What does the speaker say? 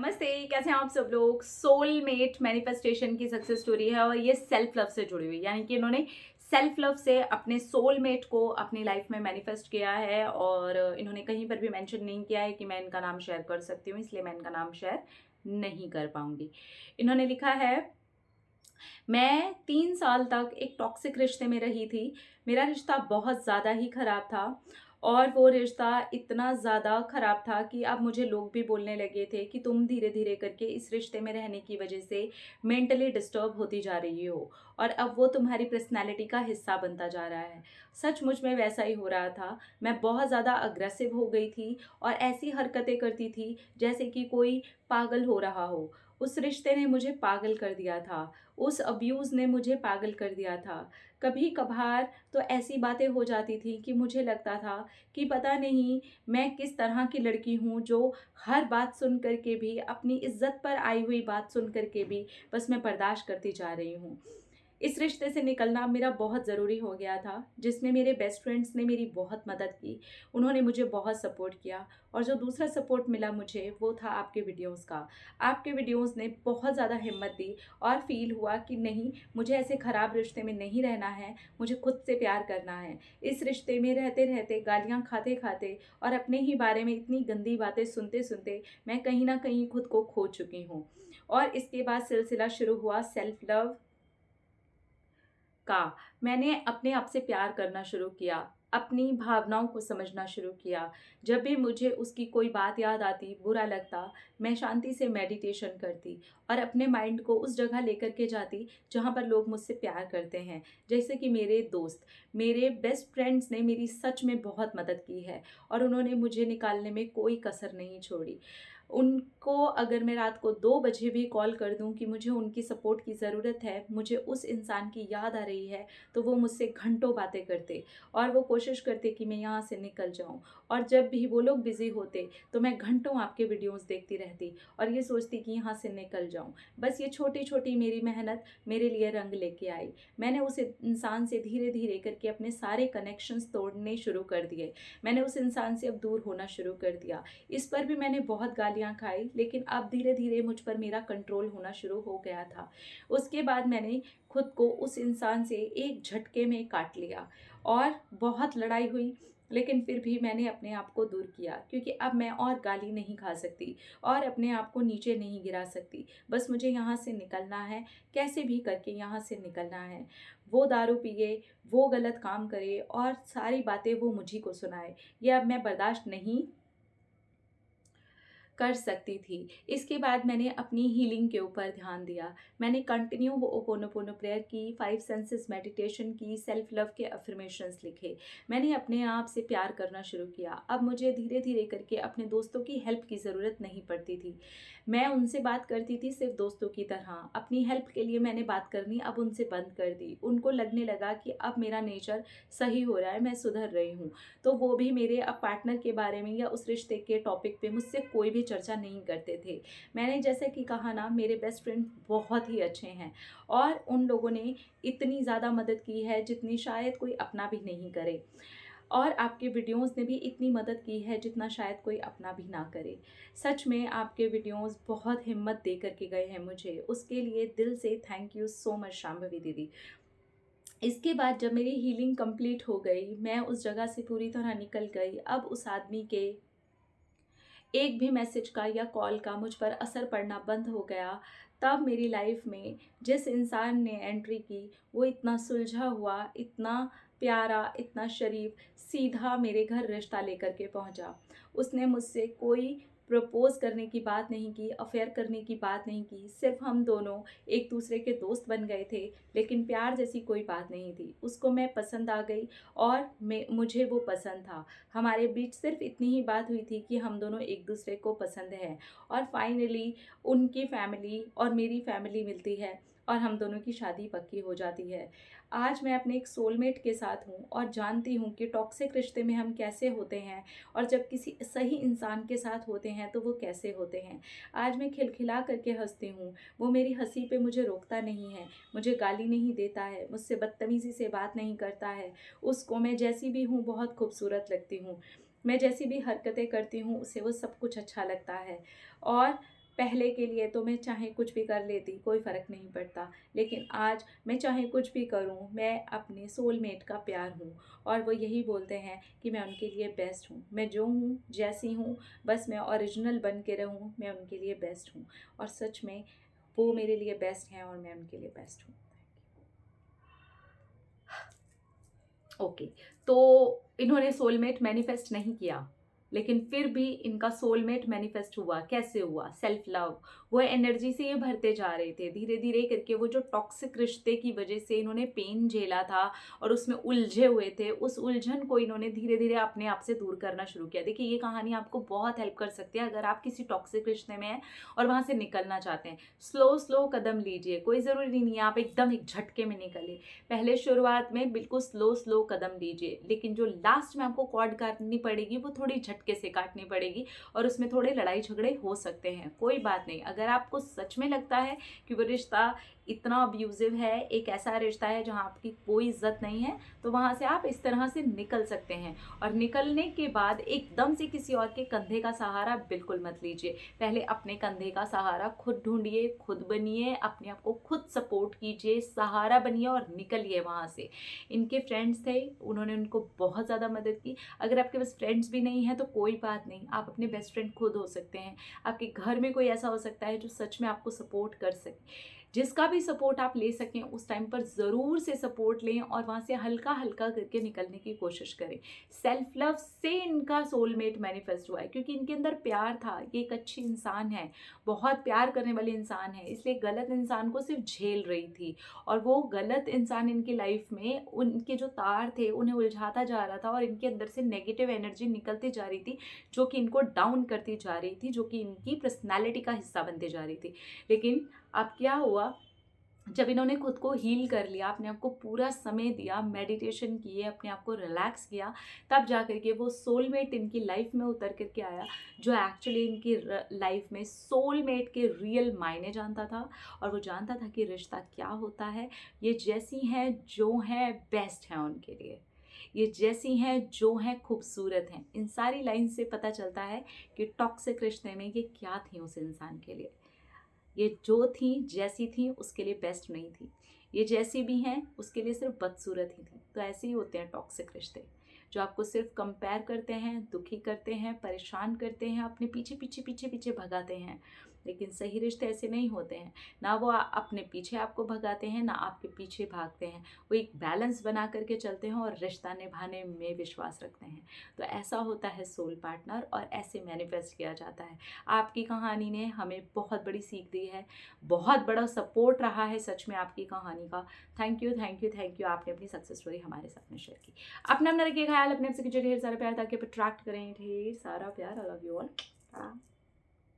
नमस्ते, कैसे हैं आप सब लोग। सोलमेट मैनिफेस्टेशन की सक्सेस स्टोरी है और ये सेल्फ लव से जुड़ी हुई, यानी कि इन्होंने सेल्फ लव से अपने सोलमेट को अपनी लाइफ में मैनिफेस्ट किया है। और इन्होंने कहीं पर भी मेंशन नहीं किया है कि मैं इनका नाम शेयर कर सकती हूँ, इसलिए मैं इनका नाम शेयर नहीं कर पाऊंगी। इन्होंने लिखा है, मैं 3 साल तक एक टॉक्सिक रिश्ते में रही थी। मेरा रिश्ता बहुत ज़्यादा ही ख़राब था और वो रिश्ता इतना ज़्यादा ख़राब था कि अब मुझे लोग भी बोलने लगे थे कि तुम धीरे धीरे करके इस रिश्ते में रहने की वजह से मेंटली डिस्टर्ब होती जा रही हो और अब वो तुम्हारी पर्सनैलिटी का हिस्सा बनता जा रहा है। सचमुच में वैसा ही हो रहा था। मैं बहुत ज़्यादा अग्रेसिव हो गई थी और ऐसी हरकतें करती थी जैसे कि कोई पागल हो रहा हो। उस रिश्ते ने मुझे पागल कर दिया था। उस अब्यूज़ ने मुझे पागल कर दिया था। कभी कभार तो ऐसी बातें हो जाती थी कि मुझे लगता था कि पता नहीं मैं किस तरह की लड़की हूँ जो हर बात सुन कर के भी, अपनी इज्जत पर आई हुई बात सुन कर के भी बस मैं बर्दाश्त करती जा रही हूँ। इस रिश्ते से निकलना मेरा बहुत ज़रूरी हो गया था, जिसमें मेरे बेस्ट फ्रेंड्स ने मेरी बहुत मदद की। उन्होंने मुझे बहुत सपोर्ट किया और जो दूसरा सपोर्ट मिला मुझे वो था आपके वीडियोस का। आपके वीडियोस ने बहुत ज़्यादा हिम्मत दी और फील हुआ कि नहीं, मुझे ऐसे ख़राब रिश्ते में नहीं रहना है, मुझे खुद से प्यार करना है। इस रिश्ते में रहते रहते, गालियाँ खाते खाते और अपने ही बारे में इतनी गंदी बातें सुनते सुनते मैं कहीं ना कहीं खुद को खो चुकी हूँ। और इसके बाद सिलसिला शुरू हुआ सेल्फ लव का। मैंने अपने आप से प्यार करना शुरू किया, अपनी भावनाओं को समझना शुरू किया। जब भी मुझे उसकी कोई बात याद आती, बुरा लगता, मैं शांति से मेडिटेशन करती और अपने माइंड को उस जगह लेकर के जाती जहाँ पर लोग मुझसे प्यार करते हैं। जैसे कि मेरे दोस्त, मेरे बेस्ट फ्रेंड्स ने मेरी सच में बहुत मदद की है और उन्होंने मुझे निकालने में कोई कसर नहीं छोड़ी। उनको अगर मैं रात को 2 बजे भी कॉल कर दूं कि मुझे उनकी सपोर्ट की ज़रूरत है, मुझे उस इंसान की याद आ रही है, तो वो मुझसे घंटों बातें करते और वो कोशिश करते कि मैं यहाँ से निकल जाऊँ। और जब भी वो लोग बिज़ी होते तो मैं घंटों आपके वीडियोस देखती रहती और ये सोचती कि यहाँ से निकल जाऊँ। बस ये छोटी छोटी मेरी मेहनत मेरे लिए रंग लेके आई। मैंने उस इंसान से धीरे धीरे करके अपने सारे कनेक्शंस तोड़ने शुरू कर दिए। मैंने उस इंसान से अब दूर होना शुरू कर दिया। इस पर भी मैंने बहुत गालियाँ खाई, लेकिन अब धीरे धीरे मुझ पर मेरा कंट्रोल होना शुरू हो गया था। उसके बाद मैंने खुद को उस इंसान से एक झटके में काट लिया और बहुत लड़ाई हुई, लेकिन फिर भी मैंने अपने आप को दूर किया, क्योंकि अब मैं और गाली नहीं खा सकती और अपने आप को नीचे नहीं गिरा सकती। बस मुझे यहाँ से निकलना है, कैसे भी करके यहाँ से निकलना है। वो दारू पिए, वो गलत काम करे और सारी बातें वो मुझी को सुनाए, ये अब मैं बर्दाश्त नहीं कर सकती थी। इसके बाद मैंने अपनी हीलिंग के ऊपर ध्यान दिया। मैंने कंटिन्यू होओपोनोपोनो प्रेयर की, 5 सेंसेस मेडिटेशन की, सेल्फ लव के अफर्मेशंस लिखे। मैंने अपने आप से प्यार करना शुरू किया। अब मुझे धीरे धीरे करके अपने दोस्तों की हेल्प की ज़रूरत नहीं पड़ती थी। मैं उनसे बात करती थी सिर्फ दोस्तों की तरह। अपनी हेल्प के लिए मैंने बात करनी अब उनसे बंद कर दी। उनको लगने लगा कि अब मेरा नेचर सही हो रहा है, मैं सुधर रही हूँ। तो वो भी मेरे अब पार्टनर के बारे में या उस रिश्ते के टॉपिक पे मुझसे कोई भी चर्चा नहीं करते थे। मैंने जैसे कि कहा ना, मेरे बेस्ट फ्रेंड बहुत ही अच्छे हैं और उन लोगों ने इतनी ज़्यादा मदद की है जितनी शायद कोई अपना भी नहीं करे। और आपके वीडियोस ने भी इतनी मदद की है जितना शायद कोई अपना भी ना करे। सच में आपके वीडियोस बहुत हिम्मत दे करके गए हैं मुझे, उसके लिए दिल से thank you so much Shambhavi दीदी। इसके बाद जब मेरी हीलिंग कंप्लीट हो गई, मैं उस जगह से पूरी तरह निकल गई। अब उस आदमी के एक भी मैसेज का या कॉल का मुझ पर असर पड़ना बंद हो गया। तब मेरी लाइफ में जिस इंसान ने एंट्री की, वो इतना सुलझा हुआ, इतना प्यारा, इतना शरीफ, सीधा मेरे घर रिश्ता लेकर के पहुंचा। उसने मुझसे कोई प्रपोज करने की बात नहीं की, अफेयर करने की बात नहीं की। सिर्फ हम दोनों एक दूसरे के दोस्त बन गए थे, लेकिन प्यार जैसी कोई बात नहीं थी। उसको मैं पसंद आ गई और मुझे वो पसंद था। हमारे बीच सिर्फ इतनी ही बात हुई थी कि हम दोनों एक दूसरे को पसंद हैं। और फाइनली उनकी फैमिली और मेरी फैमिली मिलती है और हम दोनों की शादी पक्की हो जाती है। आज मैं अपने एक सोलमेट के साथ हूँ और जानती हूँ कि टॉक्सिक रिश्ते में हम कैसे होते हैं और जब किसी सही इंसान के साथ होते हैं तो वो कैसे होते हैं। आज मैं खिलखिला करके हंसती हूँ। वो मेरी हंसी पे मुझे रोकता नहीं है, मुझे गाली नहीं देता है, मुझसे बदतमीज़ी से बात नहीं करता है। उसको मैं जैसी भी हूँ बहुत खूबसूरत लगती हूँ। मैं जैसी भी हरकतें करती हूँ उसे वो सब कुछ अच्छा लगता है। और पहले के लिए तो मैं चाहे कुछ भी कर लेती, कोई फ़र्क नहीं पड़ता, लेकिन आज मैं चाहे कुछ भी करूं, मैं अपने सोलमेट का प्यार हूं। और वो यही बोलते हैं कि मैं उनके लिए बेस्ट हूं, मैं जो हूं जैसी हूं, बस मैं ओरिजिनल बन के रहूं, मैं उनके लिए बेस्ट हूं। और सच में वो मेरे लिए बेस्ट हैं और मैं उनके लिए बेस्ट हूँ। ओके, तो इन्होंने सोलमेट मैनिफेस्ट नहीं किया, लेकिन फिर भी इनका सोलमेट मैनिफेस्ट हुआ। कैसे हुआ? सेल्फ लव, वो एनर्जी से ये भरते जा रहे थे धीरे धीरे करके। वो जो टॉक्सिक रिश्ते की वजह से इन्होंने पेन झेला था और उसमें उलझे हुए थे, उस उलझन को इन्होंने धीरे धीरे अपने आप से दूर करना शुरू किया। देखिए, ये कहानी आपको बहुत हेल्प कर सकती है अगर आप किसी टॉक्सिक रिश्ते में हैं और वहाँ से निकलना चाहते हैं। स्लो स्लो कदम लीजिए, कोई ज़रूरी नहीं है आप एकदम एक झटके में निकलिए। पहले शुरुआत में बिल्कुल स्लो स्लो कदम लीजिए, लेकिन जो लास्ट में आपको कॉर्ड काटनी पड़ेगी वो थोड़ी झटके से काटनी पड़ेगी और उसमें थोड़े लड़ाई झगड़े हो सकते हैं। कोई बात नहीं, अगर आपको सच में लगता है कि वो रिश्ता इतना अब्यूजिव है, एक ऐसा रिश्ता है जहाँ आपकी कोई इज्जत नहीं है, तो वहाँ से आप इस तरह से निकल सकते हैं। और निकलने के बाद एकदम से किसी और के कंधे का सहारा बिल्कुल मत लीजिए। पहले अपने कंधे का सहारा खुद ढूंढिए, खुद बनिए, अपने आप को खुद सपोर्ट कीजिए, सहारा बनिए और निकलिए वहाँ से। इनके फ्रेंड्स थे, उन्होंने उनको बहुत ज़्यादा मदद की। अगर आपके पास फ्रेंड्स भी नहीं है तो कोई बात नहीं, आप अपने बेस्ट फ्रेंड खुद हो सकते हैं। आपके घर में कोई ऐसा हो सकता है जो सच में आपको सपोर्ट कर सके। जिसका भी सपोर्ट आप ले सकें उस टाइम पर ज़रूर से सपोर्ट लें और वहाँ से हल्का हल्का करके निकलने की कोशिश करें। सेल्फ लव से इनका सोलमेट मैनिफेस्ट हुआ है, क्योंकि इनके अंदर प्यार था। ये एक अच्छी इंसान है, बहुत प्यार करने वाली इंसान है, इसलिए गलत इंसान को सिर्फ झेल रही थी। और वो गलत इंसान इनकी लाइफ में उनके जो तार थे उन्हें उलझाता जा रहा था और इनके अंदर से नेगेटिव एनर्जी निकलती जा रही थी, जो कि इनको डाउन करती जा रही थी, जो कि इनकी पर्सनैलिटी का हिस्सा बनती जा रही थी। लेकिन अब क्या हुआ, जब इन्होंने खुद को हील कर लिया, अपने आप को पूरा समय दिया, मेडिटेशन किए, अपने आप को रिलैक्स किया, तब जा कर के वो सोलमेट इनकी लाइफ में उतर करके आया, जो एक्चुअली इनकी लाइफ में सोलमेट के रियल मायने जानता था। और वो जानता था कि रिश्ता क्या होता है। ये जैसी हैं जो हैं बेस्ट हैं उनके लिए, ये जैसी हैं जो हैं खूबसूरत हैं। इन सारी लाइन से पता चलता है कि टॉक्सिक रिश्ते में ये क्या थी उस इंसान के लिए। ये जो थी जैसी थी उसके लिए बेस्ट नहीं थी, ये जैसी भी हैं उसके लिए सिर्फ बदसूरत ही थी। तो ऐसे ही होते हैं टॉक्सिक रिश्ते, जो आपको सिर्फ कंपेयर करते हैं, दुखी करते हैं, परेशान करते हैं, अपने पीछे पीछे पीछे पीछे भगाते हैं। लेकिन सही रिश्ते ऐसे नहीं होते हैं, ना वो अपने पीछे आपको भगाते हैं, ना आपके पीछे भागते हैं। वो एक बैलेंस बना करके चलते हैं और रिश्ता निभाने में विश्वास रखते हैं। तो ऐसा होता है सोल पार्टनर और ऐसे मैनिफेस्ट किया जाता है। आपकी कहानी ने हमें बहुत बड़ी सीख दी है, बहुत बड़ा सपोर्ट रहा है सच में आपकी कहानी का। Thank you thank you thank you, आपने अपनी सक्सेस स्टोरी हमारे साथ में शेयर की। अपना अपना रखिए ख्याल, अपने आप से कीजिए ढेर सारा प्यार ताकि आप अट्रैक्ट करें ढेर सारा प्यार। I love you all.